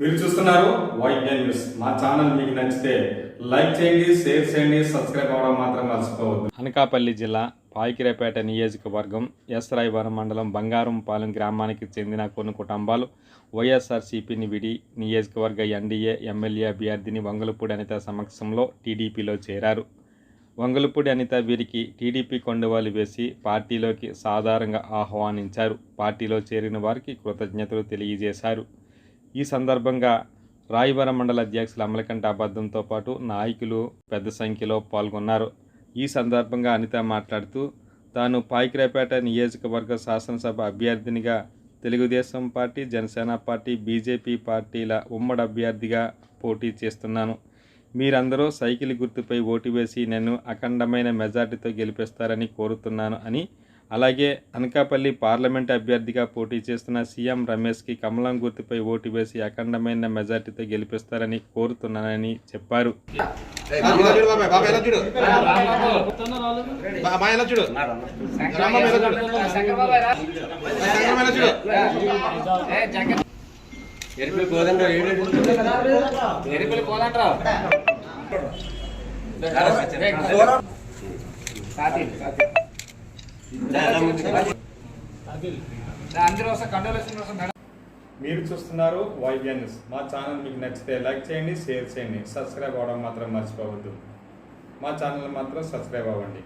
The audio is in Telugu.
మీరు చూస్తున్నారు వైట్ఎన్ న్యూస్. మా ఛానల్ మీకు నచ్చితే లైక్ చేయండి, షేర్ చేయండి, సబ్స్క్రైబ్ అవ్వడం మాత్రం మర్చిపోవద్దు. అనకాపల్లి జిల్లా పాయికిరేపేట నియోజకవర్గం ఎస్ రాయవరం మండలం బంగారంపాలెం గ్రామానికి చెందిన కొన్ని కుటుంబాలు వైఎస్ఆర్సీపీని విడి నియోజకవర్గ ఎన్డీఏ ఎమ్మెల్యే అభ్యర్థిని వంగలపూడి అనిత సమక్షంలో టీడీపీలో చేరారు. వంగలపూడి అనిత వీరికి టీడీపీ కొండవాలు వేసి పార్టీలోకి సాధారణంగా ఆహ్వానించారు. పార్టీలో చేరిన వారికి కృతజ్ఞతలు తెలియజేశారు. ఈ సందర్భంగా రాయవరం మండల అధ్యక్షులు అమలకంట అబద్ధంతో పాటు నాయకులు పెద్ద సంఖ్యలో పాల్గొన్నారు. ఈ సందర్భంగా అనిత మాట్లాడుతూ తాను పాయికిరేపేట నియోజకవర్గ శాసనసభ అభ్యర్థినిగా Telugu Desam party, Janasena party, BJP పార్టీల ఉమ్మడి అభ్యర్థిగా పోటీ చేస్తున్నాను. మీరందరూ సైకిల్ గుర్తుపై ఓటు వేసి నన్ను అఖండమైన మెజార్టీతో గెలిపిస్తారని కోరుతున్నాను అని, అలాగే అనకాపల్లి పార్లమెంట్ అభ్యర్థిగా పోటీ చేస్తున్న సీఎం రమేష్కి కమలం గుర్తుపై ఓటు వేసి అఖండమైన మెజార్టీతో గెలిపిస్తారని కోరుతున్నానని చెప్పారు. మీరు చూస్తున్నారు వైట్ఎన్ న్యూస్. మా ఛానల్ మీకు నచ్చితే లైక్ చేయండి, షేర్ చేయండి, సబ్స్క్రైబ్ అవ్వడం మాత్రం మర్చిపోవద్దు. మా ఛానల్ మాత్రం సబ్స్క్రైబ్ అవ్వండి.